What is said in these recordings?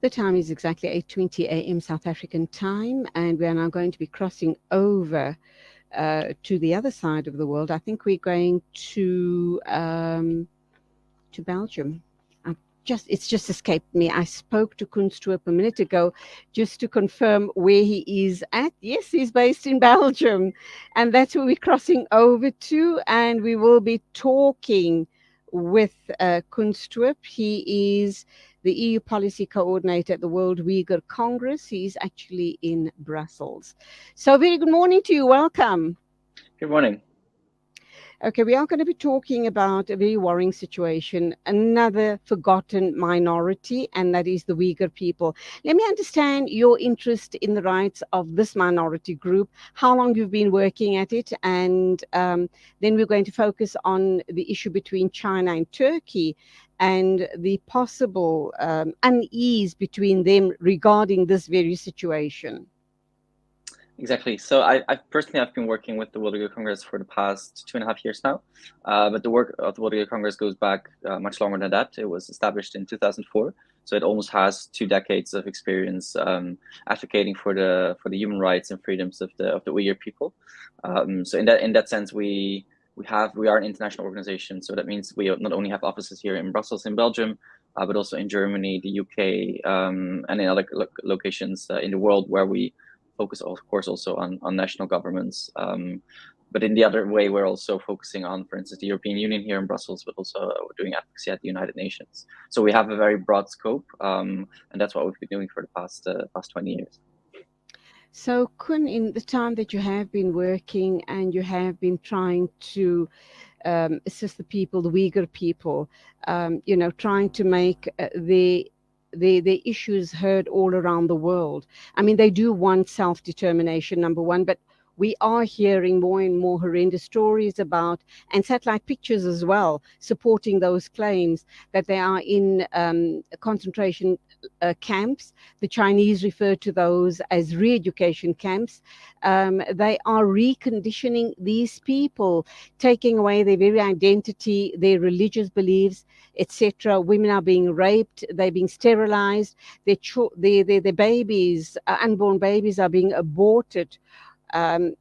The time is exactly 8:20 a.m. South African time, and we are now going to be crossing over to the other side of the world. I think we're going to Belgium. It's just escaped me. I spoke to Kunstrup a minute ago just to confirm where he is at. Yes, he's based in Belgium, and that's where we're crossing over to, and we will be talking with Kunstrup. He is the EU policy coordinator at the World Uyghur Congress. He's actually in Brussels. So, very good morning to you. Welcome. Good morning. Okay, we are going to be talking about a very worrying situation, another forgotten minority, and that is the Uyghur people. Let me understand your interest in the rights of this minority group, how long you've been working at it, and then we're going to focus on the issue between China and Turkey and the possible unease between them regarding this very situation. Exactly. So I've personally been working with the World Uyghur Congress for the past 2.5 years now. But the work of the World Uyghur Congress goes back much longer than that. It was established in 2004, so it almost has 2 decades of experience advocating for the human rights and freedoms of the Uyghur people. So in that sense, we are an international organization. So that means we not only have offices here in Brussels, in Belgium, but also in Germany, the UK, and in other locations in the world where we focus, of course, also on national governments. But in the other way, we're also focusing on, for instance, the European Union here in Brussels, but also doing advocacy at the United Nations. So we have a very broad scope, and that's what we've been doing for the past 20 years. So, Kun, in the time that you have been working and you have been trying to assist the people, the Uyghur people, trying to make the issues heard all around the world. I mean, they do want self-determination, number one, but we are hearing more and more horrendous stories about, and satellite pictures as well, supporting those claims that they are in concentration camps. The Chinese refer to those as re-education camps. They are reconditioning these people, taking away their very identity, their religious beliefs, etc. Women are being raped, they're being sterilized, their babies, unborn babies are being aborted, and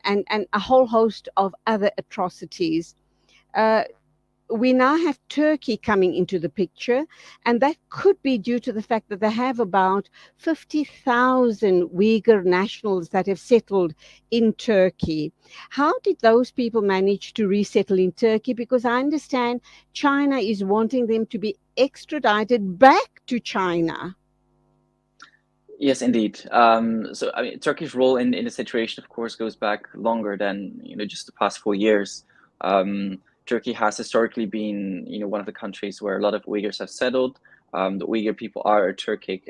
a whole host of other atrocities. We now have Turkey coming into the picture, and that could be due to the fact that they have about 50,000 Uyghur nationals that have settled in Turkey. How did those people manage to resettle in Turkey? Because I understand China is wanting them to be extradited back to China. Yes, indeed. So I mean, Turkey's role in the situation, of course, goes back longer than just the past 4 years. Turkey has historically been one of the countries where a lot of Uyghurs have settled. The Uyghur people are a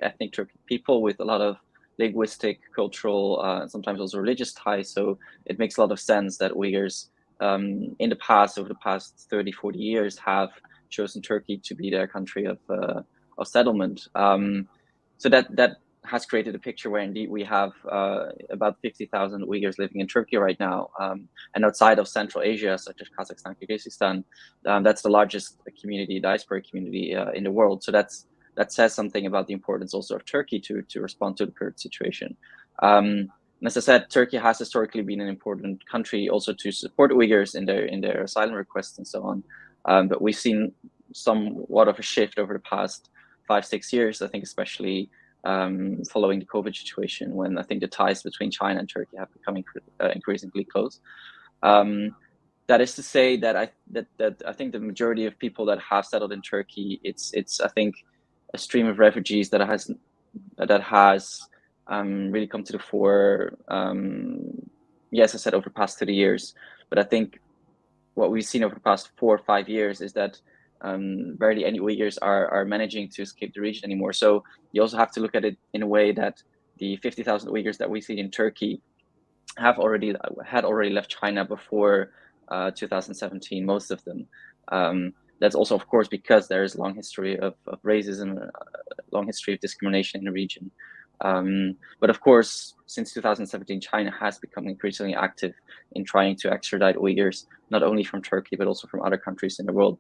ethnic Turkic people with a lot of linguistic, cultural, and sometimes also religious ties. So it makes a lot of sense that Uyghurs in the past, over the past 30, 40 years, have chosen Turkey to be their country of settlement. So that has created a picture where indeed we have about 50,000 Uyghurs living in Turkey right now, and outside of Central Asia, such as Kazakhstan, Kyrgyzstan, that's the largest community, diaspora community in the world. So that says something about the importance also of Turkey to respond to the current situation. And as I said, Turkey has historically been an important country also to support Uyghurs in their asylum requests and so on. But we've seen somewhat of a shift over the past 5-6 years, I think, especially following the COVID situation, when I think the ties between China and Turkey have become increasingly close. That is to say that I think the majority of people that have settled in Turkey, it's I think a stream of refugees that has really come to the fore. Yes, I said over the past 30 years, but I think what we've seen over the past 4 or 5 years is that barely any Uyghurs are managing to escape the region anymore. So you also have to look at it in a way that the 50,000 Uyghurs that we see in Turkey had already left China before 2017, most of them. That's also, of course, because there is a long history of racism, a long history of discrimination in the region. But of course, since 2017, China has become increasingly active in trying to extradite Uyghurs, not only from Turkey but also from other countries in the world.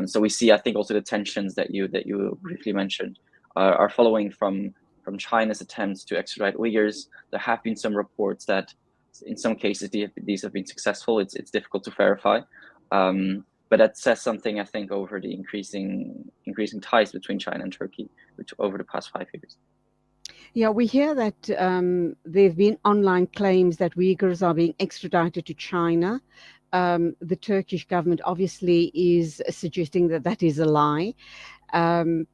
So we see, I think, also the tensions that you briefly mentioned are following from China's attempts to extradite Uyghurs. There have been some reports that, in some cases, these have been successful. It's difficult to verify, but that says something, I think, over the increasing ties between China and Turkey over the past 5 years. Yeah, we hear that there have been online claims that Uyghurs are being extradited to China. The Turkish government obviously is suggesting that that is a lie. Um,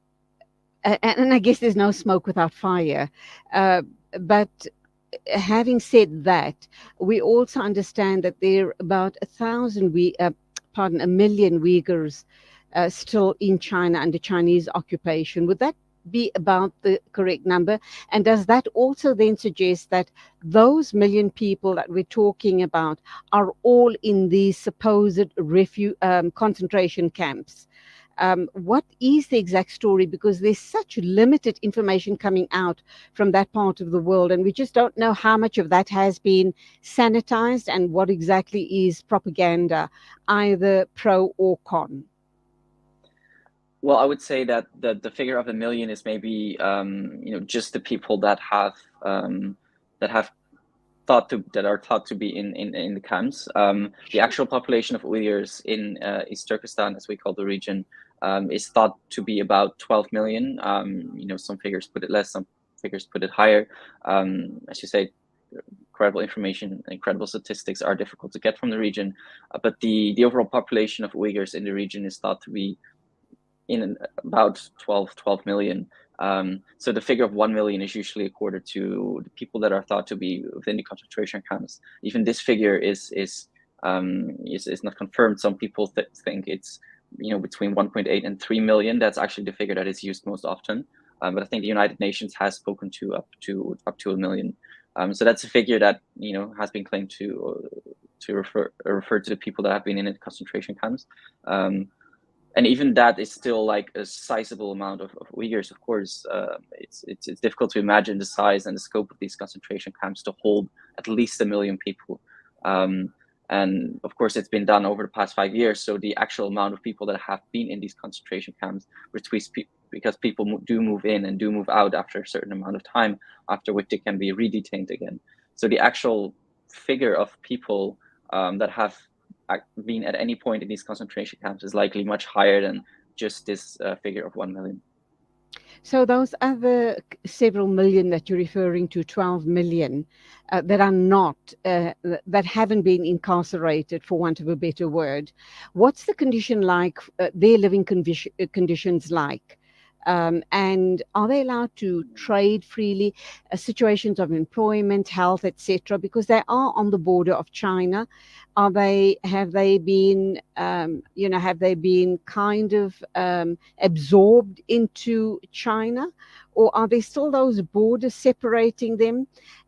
and I guess there's no smoke without fire. But having said that, we also understand that there are about 1 million Uyghurs still in China under Chinese occupation. Would that be about the correct number? And does that also then suggest that those million people that we're talking about are all in these supposed concentration camps? What is the exact story? Because there's such limited information coming out from that part of the world, and we just don't know how much of that has been sanitized and what exactly is propaganda, either pro or con. Well, I would say that the figure of 1 million is maybe just the people that are thought to be in the camps. The actual population of Uyghurs in East Turkestan, as we call the region, is thought to be about 12 million. Some figures put it less, some figures put it higher. As you say, credible information and credible statistics are difficult to get from the region, but the overall population of Uyghurs in the region is thought to be in about 12 million. So the figure of 1 million is usually accorded to the people that are thought to be within the concentration camps. Even this figure is not confirmed. Some people think it's between 1.8 and 3 million. That's actually the figure that is used most often. But I think the United Nations has spoken to up to 1 million. So that's a figure that has been claimed to refer to the people that have been in the concentration camps. And even that is still like a sizable amount of Uyghurs. Of course, it's difficult to imagine the size and the scope of these concentration camps to hold at least 1 million people. And of course, it's been done over the past 5 years. So the actual amount of people that have been in these concentration camps, because people do move in and do move out after a certain amount of time, after which they can be redetained again. So the actual figure of people that have been at any point in these concentration camps is likely much higher than just this figure of 1 million. So those other several million that you're referring to, 12 million, that are not, that haven't been incarcerated, for want of a better word, what's the condition like, their living conditions like? And are they allowed to trade freely? Situations of employment, health, etc. Because they are on the border of China. Have they been kind of absorbed into China, or are there still those borders separating them?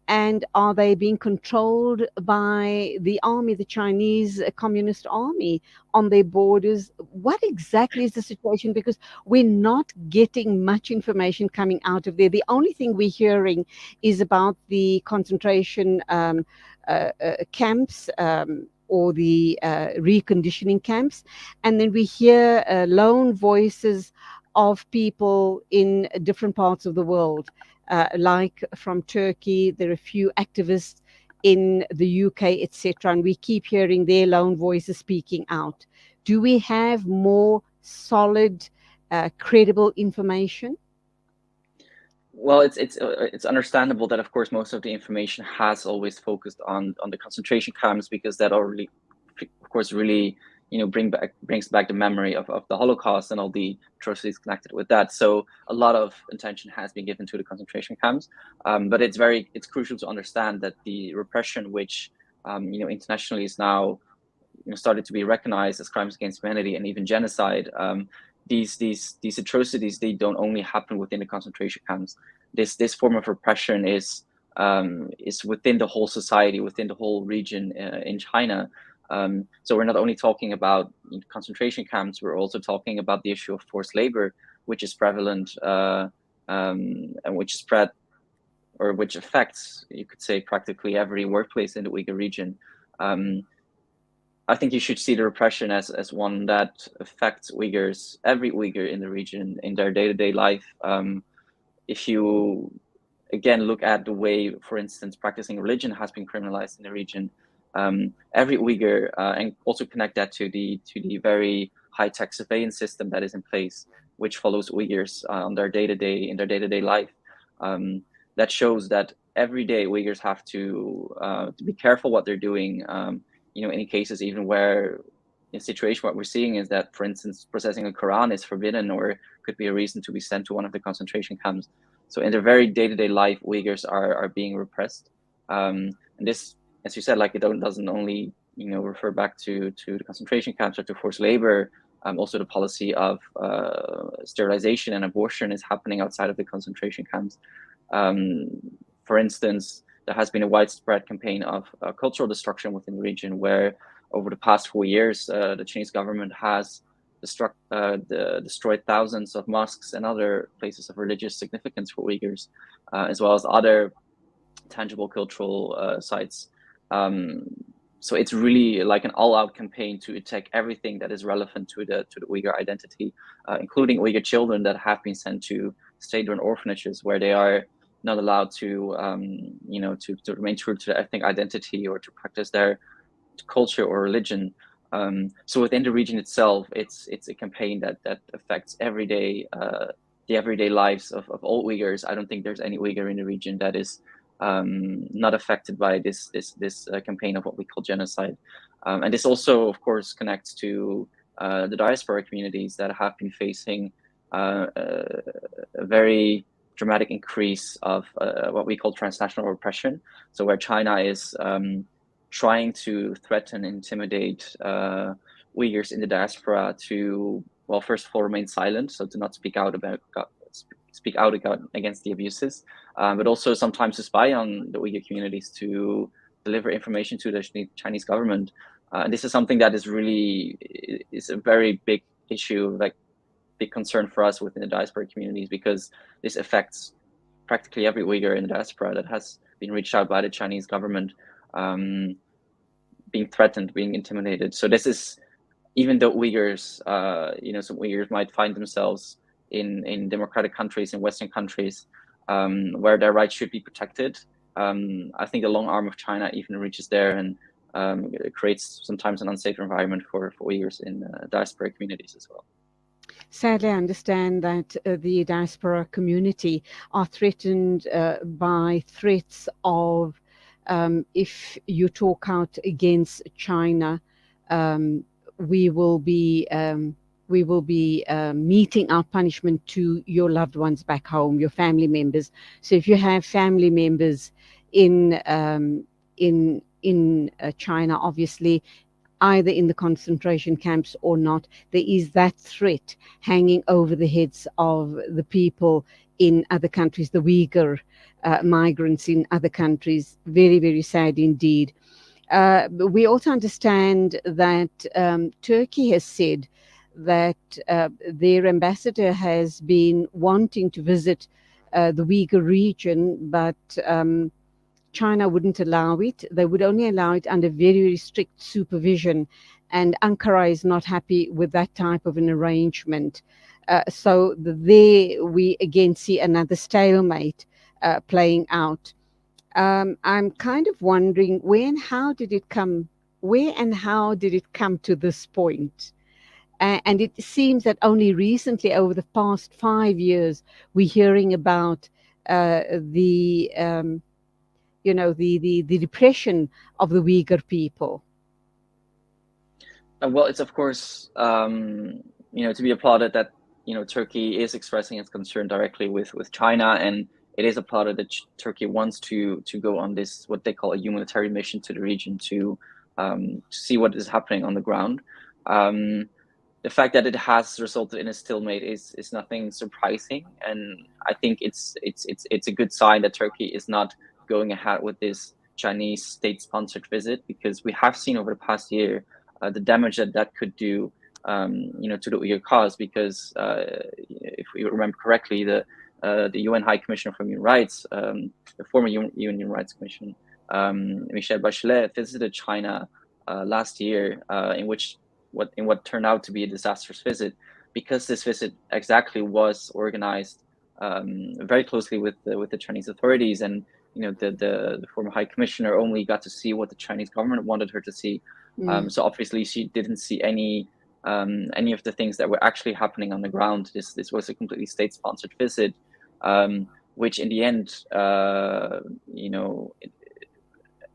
And are they being controlled by the army, the Chinese Communist Army, on their borders? What exactly is the situation? Because we're not getting much information coming out of there. The only thing we're hearing is about the concentration camps, or the reconditioning camps. And then we hear lone voices of people in different parts of the world. Like from Turkey, there are a few activists in the UK, etc., and we keep hearing their lone voices speaking out. Do we have more solid, credible information? Well, it's understandable that, of course, most of the information has always focused on the concentration camps, because that already, of course, really brings back the memory of the Holocaust and all the atrocities connected with that. So a lot of attention has been given to the concentration camps, but it's crucial to understand that the repression, which internationally is now started to be recognized as crimes against humanity and even genocide. These atrocities, they don't only happen within the concentration camps. This form of repression is within the whole society, within the whole region in China. So we're not only talking about concentration camps, we're also talking about the issue of forced labor, which is prevalent and which is spread or which affects, you could say, practically every workplace in the Uyghur region. I think you should see the repression as one that affects Uyghurs, every Uyghur in the region, in their day-to-day life. If you again look at the way, for instance, practicing religion has been criminalized in the region, every Uyghur, and also connect that to the very high-tech surveillance system that is in place, which follows Uyghurs on their day-to-day life. That shows that every day Uyghurs have to be careful what they're doing. In cases even where in a situation what we're seeing is that, for instance, possessing a Quran is forbidden or could be a reason to be sent to one of the concentration camps. So in their very day-to-day life, Uyghurs are being repressed. And this, as you said, like, it doesn't only refer back to the concentration camps or to forced labor. Also, the policy of sterilization and abortion is happening outside of the concentration camps. For instance, there has been a widespread campaign of cultural destruction within the region, where over the past 4 years, the Chinese government has destroyed thousands of mosques and other places of religious significance for Uyghurs, as well as other tangible cultural sites. So it's really like an all-out campaign to attack everything that is relevant to the Uyghur identity, including Uyghur children that have been sent to state-run orphanages, where they are not allowed to, to remain true to their ethnic identity or to practice their culture or religion. So within the region itself, it's a campaign that affects the everyday lives of all Uyghurs. I don't think there's any Uyghur in the region that is not affected by this campaign of what we call genocide. And this also, of course, connects to the diaspora communities that have been facing a very dramatic increase of what we call transnational repression. So where China is trying to threaten, intimidate Uyghurs in the diaspora to, well, first of all, remain silent, so to not speak out against the abuses, but also sometimes to spy on the Uyghur communities to deliver information to the Chinese government. And this is something that is a very big issue, like big concern for us within the diaspora communities, because this affects practically every Uyghur in the diaspora that has been reached out by the Chinese government, being threatened, being intimidated. So this is, even though Uyghurs, some Uyghurs might find themselves in democratic countries, in Western countries, where their rights should be protected. I think the long arm of China even reaches there, and it creates sometimes an unsafe environment for Uyghurs in diaspora communities as well. Sadly, I understand that the diaspora community are threatened by threats of if you talk out against China, we will be meting our punishment to your loved ones back home, your family members. So if you have family members in China, obviously, either in the concentration camps or not, there is that threat hanging over the heads of the people in other countries, the Uyghur migrants in other countries. Very, very sad indeed. We also understand that Turkey has said that their ambassador has been wanting to visit the Uyghur region, but China wouldn't allow it. They would only allow it under very, very strict supervision, and Ankara is not happy with that type of an arrangement. So there we again see another stalemate playing out. I'm kind of wondering where and how did it come to this point? And it seems that only recently, over the past 5 years, we're hearing about the depression of the Uyghur people. Well, it's of course to be applauded that Turkey is expressing its concern directly with China, and it is applauded that Turkey wants to go on this, what they call a humanitarian mission to the region, to see what is happening on the ground. The fact that it has resulted in a stalemate is nothing surprising, and I think it's a good sign that Turkey is not going ahead with this Chinese state-sponsored visit, because we have seen over the past year the damage that could do to the Uyghur cause, because if we remember correctly, the the UN High Commissioner for Human Rights, the former UN Human Rights Commission, Michelle Bachelet, visited China last year, in what turned out to be a disastrous visit, because this visit exactly was organized very closely with the Chinese authorities, and the former High Commissioner only got to see what the Chinese government wanted her to see. So obviously she didn't see any of the things that were actually happening on the ground. This was a completely state-sponsored visit, which in the end, it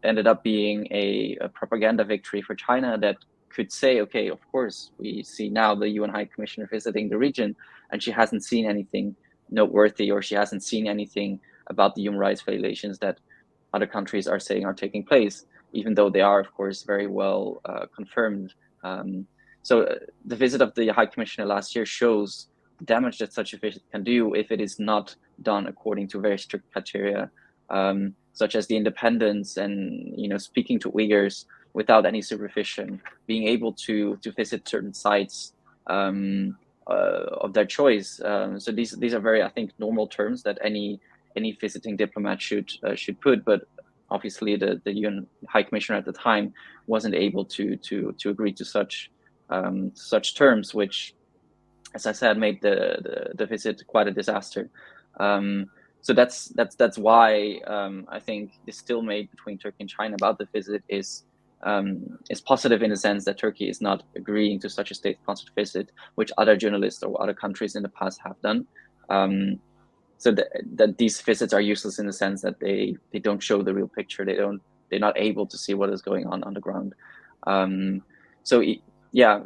ended up being a propaganda victory for China that could say, okay, of course, we see now the UN High Commissioner visiting the region, and she hasn't seen anything noteworthy, or she hasn't seen anything about the human rights violations that other countries are saying are taking place, even though they are, of course, very well confirmed. So the visit of the High Commissioner last year shows the damage that such a visit can do if it is not done according to very strict criteria, such as the independence and speaking to Uyghurs without any supervision, being able to visit certain sites of their choice. So these are very, I think, normal terms that any visiting diplomat should put, but obviously the UN High Commissioner at the time wasn't able to agree to such terms, which, as I said, made the visit quite a disaster. So that's why I think the stalemate between Turkey and China about the visit is positive, in the sense that Turkey is not agreeing to such a state-sponsored visit, which other journalists or other countries in the past have done. So that these visits are useless in the sense that they don't show the real picture. They're not able to see what is going on the ground. So yeah,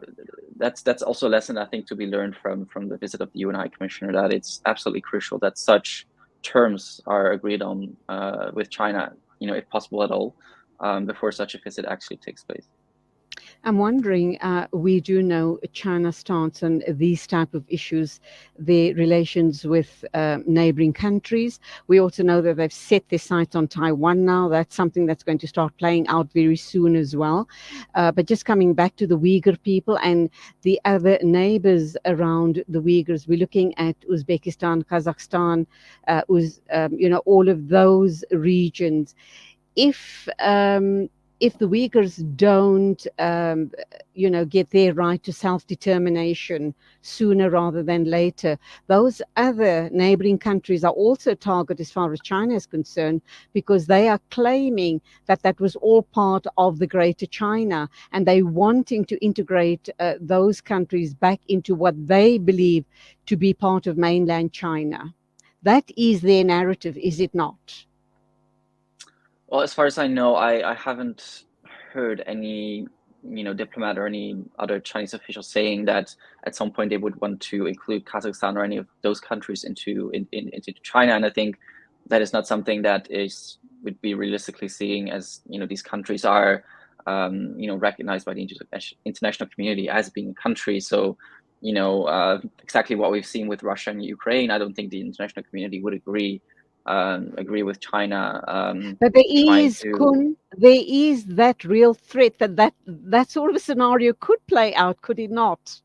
that's also a lesson, I think, to be learned from the visit of the UN High Commissioner, that it's absolutely crucial that such terms are agreed on with China, if possible at all, before such a visit actually takes place. I'm wondering, we do know China's stance on these type of issues, their relations with neighboring countries. We also know that they've set their sights on Taiwan now. That's something that's going to start playing out very soon as well. But just coming back to the Uyghur people and the other neighbors around the Uyghurs, we're looking at Uzbekistan, Kazakhstan, all of those regions. If the Uyghurs don't, get their right to self-determination sooner rather than later, those other neighboring countries are also a target as far as China is concerned, because they are claiming that was all part of the Greater China, and they wanting to integrate those countries back into what they believe to be part of mainland China. That is their narrative, is it not? Well, as far as I know, I haven't heard any diplomat or any other Chinese official saying that at some point they would want to include Kazakhstan or any of those countries into China. And I think that is not something that would be realistically seeing, as these countries are recognized by the international community as being countries. So exactly what we've seen with Russia and Ukraine, I don't think the international community would agree with China. But there is, there is that real threat that sort of a scenario could play out, could it not?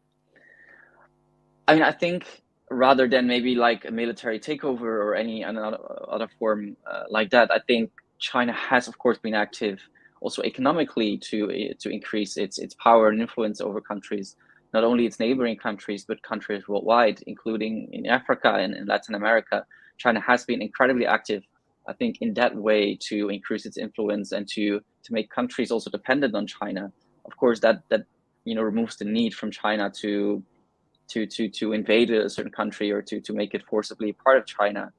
I mean, I think rather than maybe like a military takeover or any other form like that, I think China has, of course, been active also economically to increase its power and influence over countries, not only its neighboring countries, but countries worldwide, including in Africa and in Latin America. China has been incredibly active, I think, in that way, to increase its influence and to make countries also dependent on China. Of course, that removes the need from China to invade a certain country or to make it forcibly part of China.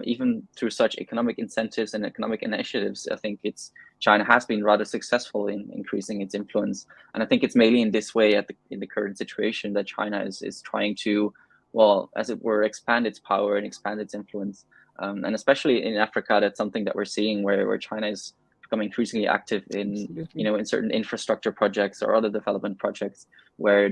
Even through such economic incentives and economic initiatives, I think China has been rather successful in increasing its influence. And I think it's mainly in this way in the current situation that China is trying to, well, as it were, expand its power and expand its influence. And especially in Africa, that's something that we're seeing where China is becoming increasingly active in, in certain infrastructure projects or other development projects where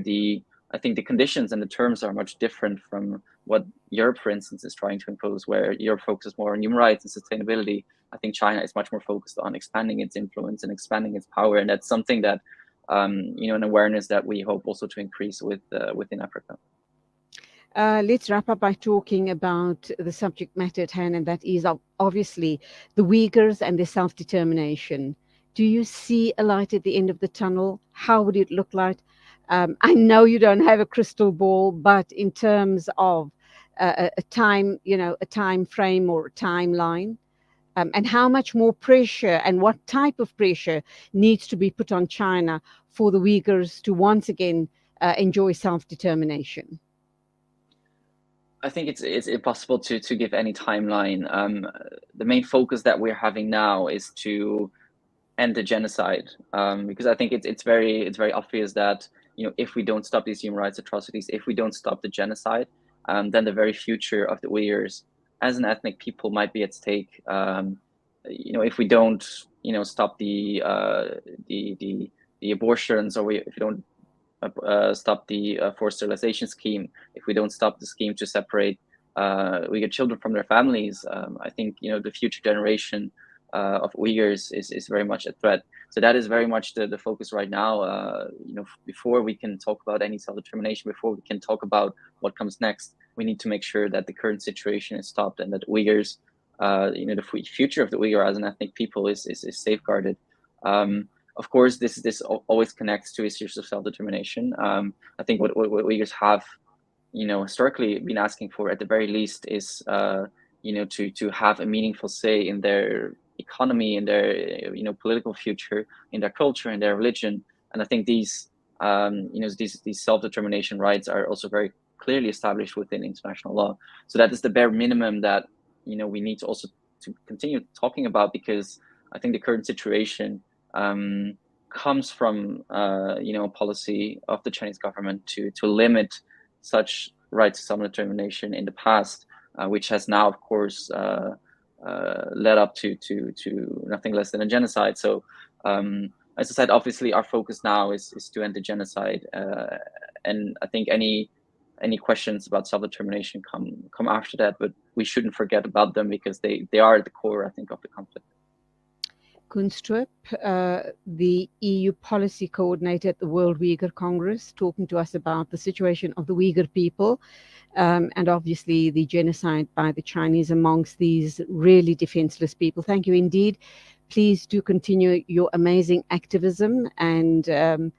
I think the conditions and the terms are much different from what Europe, for instance, is trying to impose, where Europe focuses more on human rights and sustainability. I think China is much more focused on expanding its influence and expanding its power. And that's something that, an awareness that we hope also to increase within Africa. Let's wrap up by talking about the subject matter at hand, and that is obviously the Uyghurs and their self-determination. Do you see a light at the end of the tunnel? How would it look like? I know you don't have a crystal ball, but in terms of a time, a time frame or a timeline, and how much more pressure and what type of pressure needs to be put on China for the Uyghurs to once again enjoy self-determination? I think it's impossible to give any timeline. The main focus that we're having now is to end the genocide, because I think it's very obvious that if we don't stop these human rights atrocities, if we don't stop the genocide, then the very future of the Uyghurs as an ethnic people might be at stake. If we don't stop the abortions, or if we don't stop the forced sterilization scheme, if we don't stop the scheme to separate Uyghur children from their families, I think the future generation of Uyghurs is very much a threat. So that is very much the focus right now. Before we can talk about any self-determination, before we can talk about what comes next, we need to make sure that the current situation is stopped and that Uyghurs, the future of the Uyghur as an ethnic people is safeguarded. Of course, this always connects to issues of self-determination. I think what Uyghurs have, historically been asking for at the very least is, to have a meaningful say in their economy, in their, political future, in their culture, in their religion. And I think these self-determination rights are also very clearly established within international law. So that is the bare minimum that, we need to also to continue talking about, because I think the current situation comes from a policy of the Chinese government to limit such rights to self-determination in the past, which has now, of course, led up to nothing less than a genocide. So, as I said, obviously our focus now is to end the genocide, and I think any questions about self-determination come after that, but we shouldn't forget about them, because they are at the core, I think, of the conflict. Koen Stroop, the EU policy coordinator at the World Uyghur Congress, talking to us about the situation of the Uyghur people, and obviously the genocide by the Chinese amongst these really defenseless people. Thank you indeed. Please do continue your amazing activism, and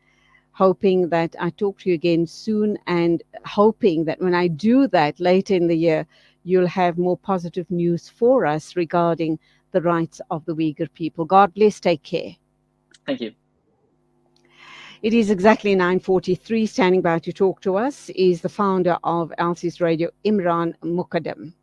hoping that I talk to you again soon, and hoping that when I do that later in the year, you'll have more positive news for us regarding the rights of the Uyghur people. God bless. Take care. Thank you. It is exactly 9:43. Standing by to talk to us is the founder of Elsie's Radio, Imran Muqaddam.